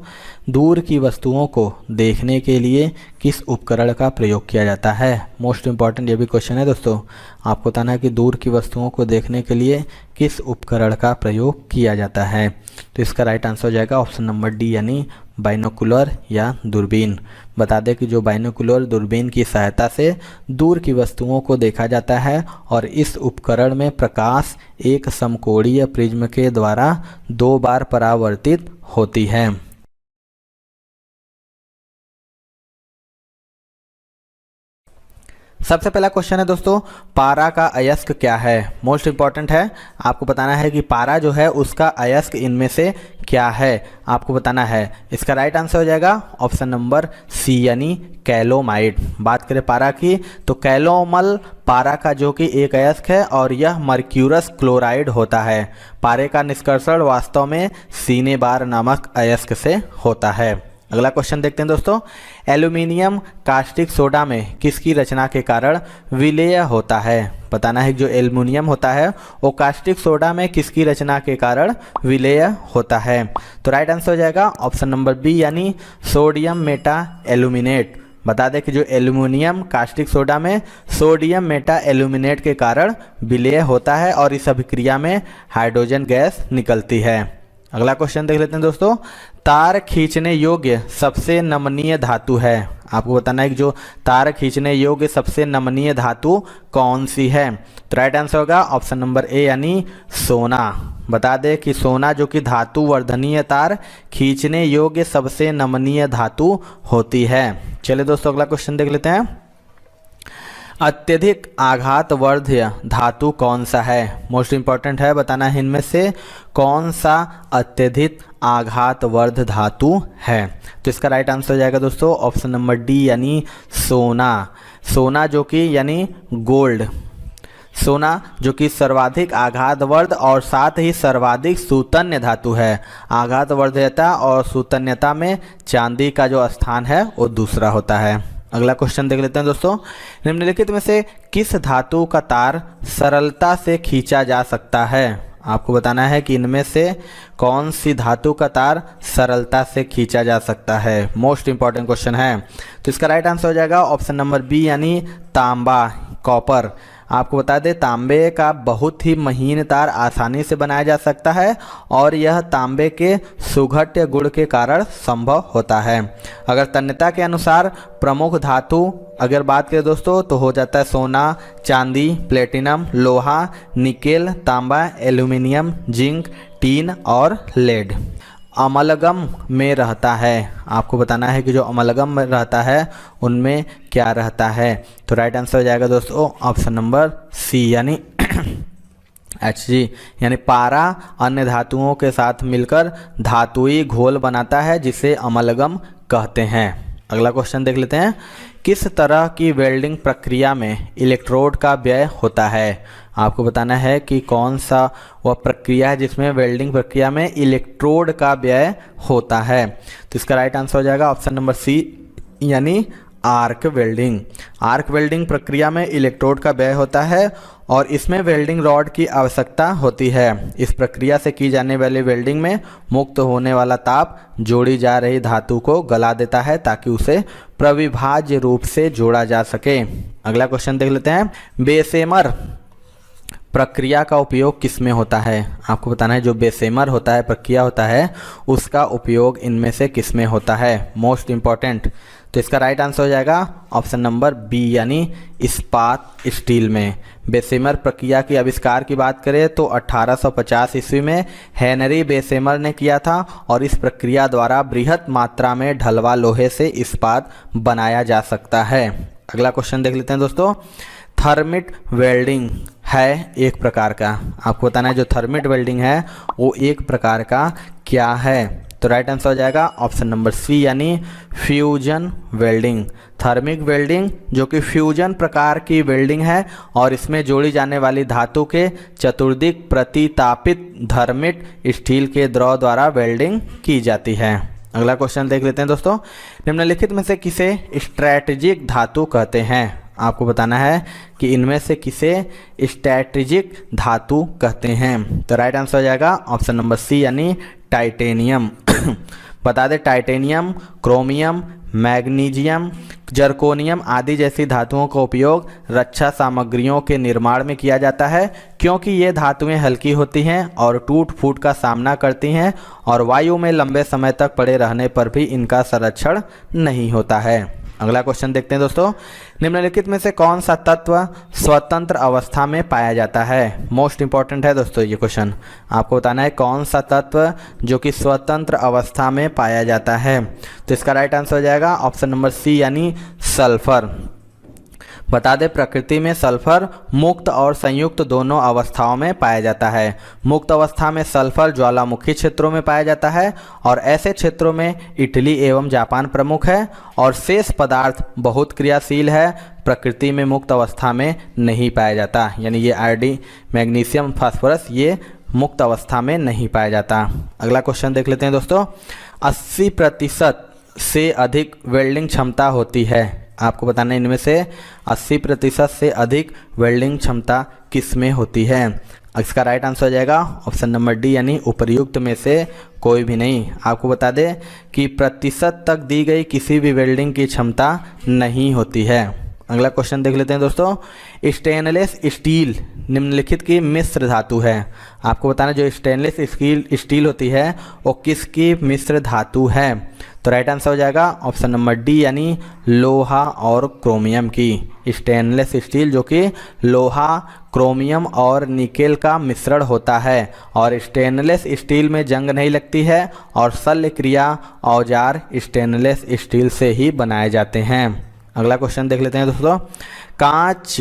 दूर की वस्तुओं को देखने के लिए किस उपकरण का प्रयोग किया जाता है? मोस्ट इम्पॉर्टेंट ये भी क्वेश्चन है दोस्तों। आपको बताना है कि दूर की वस्तुओं को देखने के लिए किस उपकरण का प्रयोग किया जाता है। तो इसका राइट आंसर हो जाएगा ऑप्शन नंबर डी यानी बाइनोकुलर या दूरबीन। बता दें कि जो बाइनोकुलर दूरबीन की सहायता से दूर की वस्तुओं को देखा जाता है और इस उपकरण में प्रकाश एक समकोणीय प्रिज्म के द्वारा 2 बार परावर्तित होती है। सबसे पहला क्वेश्चन है दोस्तों, पारा का अयस्क क्या है? मोस्ट इम्पॉर्टेंट है। आपको बताना है कि पारा जो है उसका अयस्क इनमें से क्या है, आपको बताना है। इसका राइट आंसर हो जाएगा ऑप्शन नंबर सी यानी कैलोमाइड। बात करें पारा की तो कैलोमल पारा का जो कि एक अयस्क है और यह मर्क्यूरस क्लोराइड होता है। पारे का निष्कर्षण वास्तव में सीने बार नामक अयस्क से होता है। अगला क्वेश्चन देखते हैं दोस्तों। एल्यूमिनियम कास्टिक सोडा में किसकी रचना के कारण विलेय होता है? बताना है जो एल्यूमिनियम होता है वो कास्टिक सोडा में किसकी रचना के कारण विलेय होता है। तो राइट आंसर हो जाएगा ऑप्शन नंबर बी यानी सोडियम मेटा एल्यूमिनेट। बता दें कि जो एल्यूमिनियम कास्टिक सोडा में सोडियम मेटा एल्यूमिनेट के कारण विलेय होता है और इस अभिक्रिया में हाइड्रोजन गैस निकलती है। अगला क्वेश्चन देख लेते हैं दोस्तों। तार खींचने योग्य सबसे नमनीय धातु है। आपको बताना है कि जो तार खींचने योग्य सबसे नमनीय धातु कौन सी है। तो राइट आंसर होगा ऑप्शन नंबर ए यानी सोना। बता दें कि सोना जो कि धातु वर्धनीय तार खींचने योग्य सबसे नमनीय धातु होती है। चलिए दोस्तों अगला क्वेश्चन देख लेते हैं। अत्यधिक आघातवर्ध्य धातु कौन सा है? मोस्ट इम्पॉर्टेंट है। बताना है इनमें से कौन सा अत्यधिक आघातवर्ध धातु है। तो इसका राइट आंसर हो जाएगा दोस्तों ऑप्शन नंबर डी यानी सोना। सोना जो कि यानी गोल्ड। सोना जो कि सर्वाधिक आघातवर्ध और साथ ही सर्वाधिक सूतन्य धातु है। आघातवर्ध्यता और सूतन्यता में चांदी का जो स्थान है वो दूसरा होता है। अगला क्वेश्चन देख लेते हैं दोस्तों। निम्नलिखित में से किस धातु का तार सरलता से खींचा जा सकता है? आपको बताना है कि इनमें से कौन सी धातु का तार सरलता से खींचा जा सकता है। मोस्ट इंपॉर्टेंट क्वेश्चन है। तो इसका राइट आंसर हो जाएगा ऑप्शन नंबर बी यानी तांबा, कॉपर। आपको बता दें तांबे का बहुत ही महीन तार आसानी से बनाया जा सकता है और यह तांबे के सुघट्य गुण के कारण संभव होता है। अगर तन्यता के अनुसार प्रमुख धातु अगर बात करें दोस्तों तो हो जाता है सोना, चांदी, प्लेटिनम, लोहा, निकेल, तांबा, एल्यूमिनियम, जिंक, टीन और लेड। अमलगम में रहता है, आपको बताना है कि जो अमलगम में रहता है उनमें क्या रहता है। तो राइट आंसर हो जाएगा दोस्तों ऑप्शन नंबर सी यानी Hg, यानी पारा अन्य धातुओं के साथ मिलकर धातुई घोल बनाता है जिसे अमलगम कहते हैं। अगला क्वेश्चन देख लेते हैं। किस तरह की वेल्डिंग प्रक्रिया में इलेक्ट्रोड का व्यय होता है? आपको बताना है कि कौन सा वह प्रक्रिया है जिसमें वेल्डिंग प्रक्रिया में इलेक्ट्रोड का व्यय होता है। तो इसका राइट आंसर हो जाएगा ऑप्शन नंबर सी यानी आर्क वेल्डिंग। आर्क वेल्डिंग प्रक्रिया में इलेक्ट्रोड का व्यय होता है और इसमें वेल्डिंग रॉड की आवश्यकता होती है। इस प्रक्रिया से की जाने वाली वेल्डिंग में मुक्त होने वाला ताप जोड़ी जा रही धातु को गला देता है ताकि उसे प्रविभाज्य रूप से जोड़ा जा सके। अगला क्वेश्चन देख लेते हैं। बेसेमर प्रक्रिया का उपयोग किस में होता है? आपको बताना है जो बेसेमर होता है प्रक्रिया होता है उसका उपयोग इनमें से किस में होता है। Most important. तो इसका राइट आंसर हो जाएगा ऑप्शन नंबर बी यानी इस्पात स्टील में। बेसेमर प्रक्रिया की आविष्कार की बात करें तो 1850 ईस्वी में हेनरी बेसेमर ने किया था और इस प्रक्रिया द्वारा बृहत मात्रा में ढलवा लोहे से इस्पात बनाया जा सकता है। अगला क्वेश्चन देख लेते हैं दोस्तों। थर्मिट वेल्डिंग है एक प्रकार का, आपको बताना है जो थर्मिट वेल्डिंग है वो एक प्रकार का क्या है। तो राइट आंसर हो जाएगा ऑप्शन नंबर सी यानी फ्यूजन वेल्डिंग। थर्मिक वेल्डिंग जो कि फ्यूजन प्रकार की वेल्डिंग है और इसमें जोड़ी जाने वाली धातु के चतुर्दिक प्रतितापित थर्मिट स्टील के द्रव द्वारा वेल्डिंग की जाती है। अगला क्वेश्चन देख लेते हैं दोस्तों। निम्नलिखित में से किसे स्ट्रैटेजिक धातु कहते हैं? आपको बताना है कि इनमें से किसे स्ट्रैटेजिक धातु कहते हैं। तो राइट आंसर हो जाएगा ऑप्शन नंबर सी यानी टाइटेनियम। बता दें टाइटेनियम, क्रोमियम, मैग्नीशियम, जर्कोनियम आदि जैसी धातुओं का उपयोग रक्षा सामग्रियों के निर्माण में किया जाता है क्योंकि ये धातुएं हल्की होती हैं और टूट फूट का सामना करती हैं और वायु में लंबे समय तक पड़े रहने पर भी इनका संरक्षण नहीं होता है। अगला क्वेश्चन देखते हैं दोस्तों। निम्नलिखित में से कौन सा तत्व स्वतंत्र अवस्था में पाया जाता है? मोस्ट इंपॉर्टेंट है दोस्तों ये क्वेश्चन। आपको बताना है कौन सा तत्व जो कि स्वतंत्र अवस्था में पाया जाता है। तो इसका राइट आंसर हो जाएगा ऑप्शन नंबर सी यानी सल्फर। बता दें प्रकृति में सल्फर मुक्त और संयुक्त दोनों अवस्थाओं में पाया जाता है। मुक्त अवस्था में सल्फर ज्वालामुखी क्षेत्रों में पाया जाता है और ऐसे क्षेत्रों में इटली एवं जापान प्रमुख है और शेष पदार्थ बहुत क्रियाशील है, प्रकृति में मुक्त अवस्था में नहीं पाया जाता। यानी ये आरडी, मैग्नीशियम, फास्फोरस ये मुक्त अवस्था में नहीं पाया जाता। अगला क्वेश्चन देख लेते हैं दोस्तों। 80% से अधिक वेल्डिंग क्षमता होती है। आपको बताना है इनमें से 80% से अधिक वेल्डिंग क्षमता किस में होती है। इसका राइट आंसर हो जाएगा ऑप्शन नंबर डी यानी उपर्युक्त में से कोई भी नहीं। आपको बता दें कि प्रतिशत तक दी गई किसी भी वेल्डिंग की क्षमता नहीं होती है। अगला क्वेश्चन देख लेते हैं दोस्तों। स्टेनलेस स्टील निम्नलिखित की मिश्र धातु है। आपको बताना जो स्टेनलेस स्टील होती है वो किसकी मिश्र धातु है। तो राइट आंसर हो जाएगा ऑप्शन नंबर डी यानी लोहा और क्रोमियम की। स्टेनलेस स्टील जो कि लोहा, क्रोमियम और निकेल का मिश्रण होता है और स्टेनलेस स्टील में जंग नहीं लगती है और शल्य क्रिया औजार स्टेनलेस स्टील से ही बनाए जाते हैं। अगला क्वेश्चन देख लेते हैं दोस्तों। कांच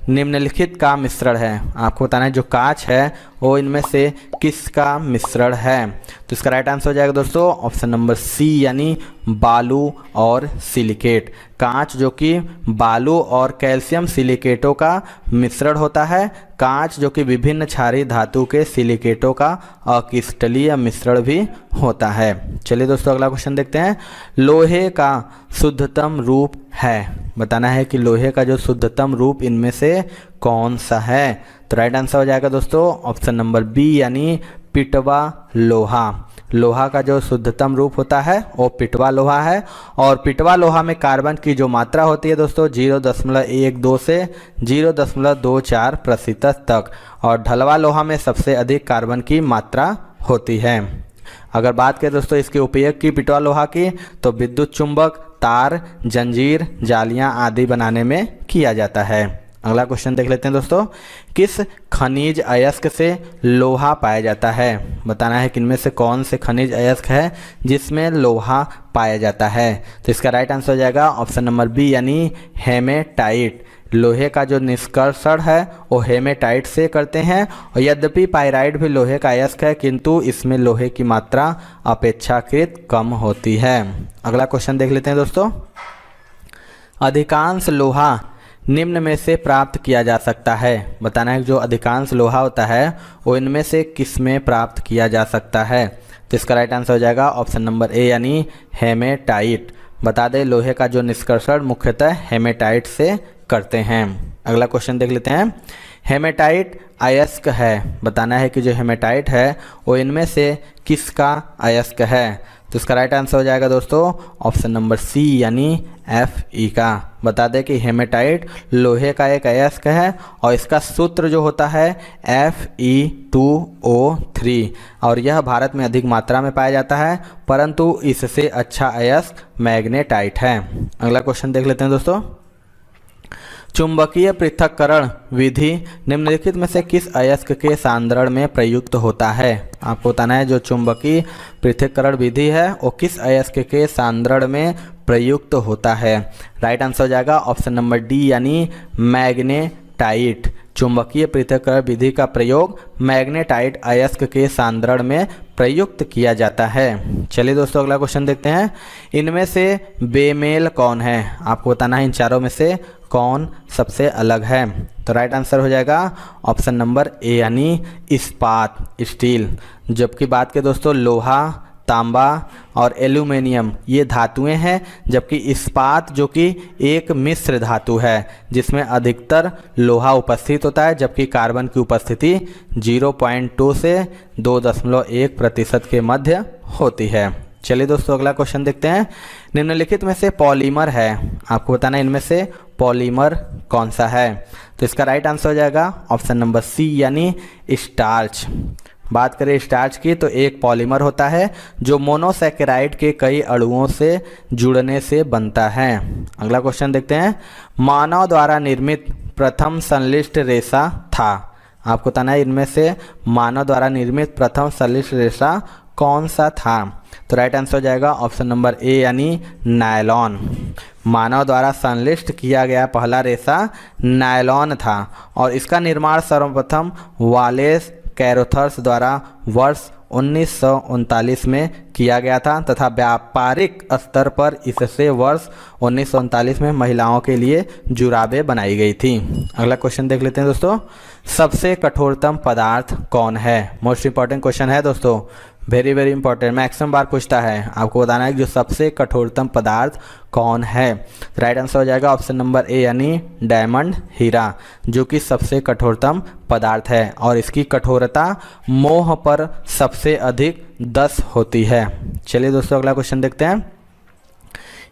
निम्नलिखित का मिश्रण है। आपको बताना है जो कांच है वो इनमें से किसका मिश्रण है। तो इसका राइट आंसर हो जाएगा दोस्तों ऑप्शन नंबर सी यानी बालू और सिलिकेट। कांच जो कि बालू और कैल्शियम सिलिकेटों का मिश्रण होता है। कांच जो कि विभिन्न क्षारीय धातु के सिलिकेटों का अक्रिस्टलीय मिश्रण भी होता है। चलिए दोस्तों अगला क्वेश्चन देखते हैं। लोहे का शुद्धतम रूप है, बताना है कि लोहे का जो शुद्धतम रूप इनमें से कौन सा है। तो राइट आंसर हो जाएगा दोस्तों ऑप्शन नंबर बी यानी पिटवा लोहा। लोहा का जो शुद्धतम रूप होता है वो पिटवा लोहा है। और पिटवा लोहा में कार्बन की जो मात्रा होती है दोस्तों 0.12 से 0.24% तक, और ढलवा लोहा में सबसे अधिक कार्बन की मात्रा होती है। अगर बात करें दोस्तों इसके उपयोग की पिटवा लोहा की, तो विद्युत चुंबक, तार, जंजीर, जालियां आदि बनाने में किया जाता है। अगला क्वेश्चन देख लेते हैं दोस्तों। किस खनिज अयस्क से लोहा पाया जाता है, बताना है कि इनमें से कौन से खनिज अयस्क है जिसमें लोहा पाया जाता है। तो इसका राइट आंसर हो जाएगा ऑप्शन नंबर बी यानी हेमेटाइट। लोहे का जो निष्कर्षण है वो हेमेटाइट से करते हैं। और यद्यपि पाइराइट भी लोहे का अयस्क है, किंतु इसमें लोहे की मात्रा अपेक्षाकृत कम होती है। अगला क्वेश्चन देख लेते हैं दोस्तों। अधिकांश लोहा निम्न में से प्राप्त किया जा सकता है, बताना है जो अधिकांश लोहा होता है वो इनमें से किस में प्राप्त किया जा सकता है। तो इसका राइट आंसर हो जाएगा ऑप्शन नंबर ए यानी हेमेटाइट। बता दें लोहे का जो निष्कर्षण मुख्यतः हेमेटाइट से करते हैं। अगला क्वेश्चन देख लेते हैं। हेमेटाइट अयस्क है, बताना है कि जो हेमेटाइट है वो इनमें से किसका अयस्क है। तो इसका राइट आंसर हो जाएगा दोस्तों ऑप्शन नंबर सी यानी Fe का। बता दें कि हेमेटाइट लोहे का एक अयस्क है और इसका सूत्र जो होता है Fe2O3, और यह भारत में अधिक मात्रा में पाया जाता है, परंतु इससे अच्छा अयस्क मैग्नेटाइट है। अगला क्वेश्चन देख लेते हैं दोस्तों। चुंबकीय पृथक्करण विधि निम्नलिखित में से किस अयस्क के सांद्रण में प्रयुक्त होता है। आपको बताना है जो चुंबकीय पृथक्करण विधि है वो किस अयस्क के सांद्रण में प्रयुक्त होता है। राइट आंसर हो जाएगा ऑप्शन नंबर डी यानी मैग्नेटाइट। चुंबकीय पृथक्करण विधि का प्रयोग मैग्नेटाइट अयस्क के सांद्रण में प्रयुक्त किया जाता है। चलिए दोस्तों अगला क्वेश्चन देखते हैं। इनमें से बेमेल कौन है, आपको बताना है इन चारों में से कौन सबसे अलग है। तो राइट आंसर हो जाएगा ऑप्शन नंबर ए यानी इस्पात, स्टील। जबकि बात करें दोस्तों लोहा, तांबा और एल्यूमिनियम ये धातुएं हैं, जबकि इस्पात जो कि एक मिश्र धातु है जिसमें अधिकतर लोहा उपस्थित होता है, जबकि कार्बन की उपस्थिति 0.2 से 2.1% के मध्य होती है। चलिए दोस्तों अगला क्वेश्चन देखते हैं। निम्नलिखित में से पॉलीमर है, आपको बताना है इनमें से पॉलीमर कौन सा है। तो इसका राइट आंसर हो जाएगा ऑप्शन नंबर सी यानी स्टार्च। बात करें स्टार्च की तो एक पॉलीमर होता है जो मोनोसैकेराइड के कई अणुओं से जुड़ने से बनता है। अगला क्वेश्चन देखते हैं। मानव द्वारा निर्मित प्रथम संश्लिष्ट रेशा था, आपको बताना है इनमें से मानव द्वारा निर्मित प्रथम संश्लिष्ट रेशा कौन सा था। तो राइट आंसर हो जाएगा ऑप्शन नंबर ए यानी नायलॉन। मानव द्वारा संश्लिष्ट किया गया पहला रेशा नायलॉन था और इसका निर्माण सर्वप्रथम वालेस कैरोथर्स द्वारा वर्ष 1939 में किया गया था तथा व्यापारिक स्तर पर इससे वर्ष 1939 में महिलाओं के लिए जुराबें बनाई गई थी। अगला क्वेश्चन देख लेते हैं दोस्तों। सबसे कठोरतम पदार्थ कौन है। मोस्ट इंपॉर्टेंट क्वेश्चन है दोस्तों, वेरी वेरी इंपॉर्टेंट, मैक्सिमम बार पूछता है। आपको बताना है कि जो सबसे कठोरतम पदार्थ कौन है। राइट आंसर हो जाएगा ऑप्शन नंबर ए यानी डायमंड, हीरा, जो कि सबसे कठोरतम पदार्थ है और इसकी कठोरता मोह पर सबसे अधिक 10 होती है। चलिए दोस्तों अगला क्वेश्चन देखते हैं।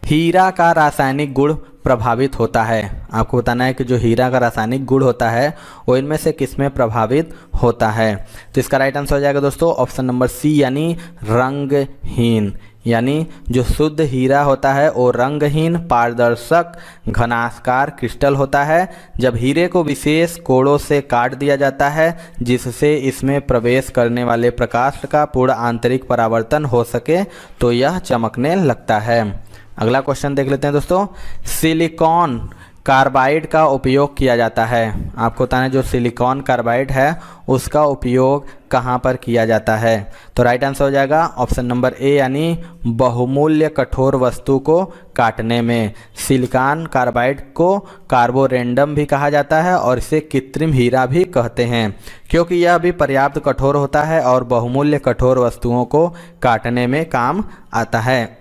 हीरा का रासायनिक गुण प्रभावित होता है, आपको बताना है कि जो हीरा का रासायनिक गुण होता है वो इनमें से किसमें प्रभावित होता है। तो इसका राइट आंसर हो जाएगा दोस्तों ऑप्शन नंबर सी यानी रंगहीन। यानी जो शुद्ध हीरा होता है वो रंगहीन पारदर्शक घनाकार क्रिस्टल होता है। जब हीरे को विशेष कोड़ों से काट दिया जाता है जिससे इसमें प्रवेश करने वाले प्रकाश का पूर्ण आंतरिक परावर्तन हो सके तो यह चमकने लगता है। अगला क्वेश्चन देख लेते हैं दोस्तों। सिलिकॉन कार्बाइड का उपयोग किया जाता है? आपको बताना है जो सिलिकॉन कार्बाइड है उसका उपयोग कहाँ पर किया जाता है? तो राइट आंसर हो जाएगा ऑप्शन नंबर ए यानी बहुमूल्य कठोर वस्तु को काटने में। सिलिकॉन कार्बाइड को कार्बोरेंडम भी कहा जाता है और इसे कृत्रिम हीरा भी कहते हैं क्योंकि यह भी पर्याप्त कठोर होता है और बहुमूल्य कठोर वस्तुओं को काटने में काम आता है।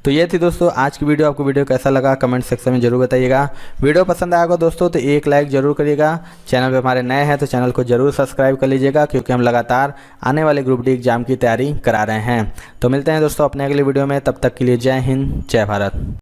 तो ये थी दोस्तों आज की वीडियो। आपको वीडियो कैसा लगा कमेंट सेक्शन में जरूर बताइएगा। वीडियो पसंद आएगा दोस्तों तो एक लाइक जरूर करिएगा। चैनल पे हमारे नए हैं तो चैनल को जरूर सब्सक्राइब कर लीजिएगा क्योंकि हम लगातार आने वाले ग्रुप डी एग्जाम की तैयारी करा रहे हैं। तो मिलते हैं दोस्तों अपने अगले वीडियो में, तब तक के लिए जय हिंद जय भारत।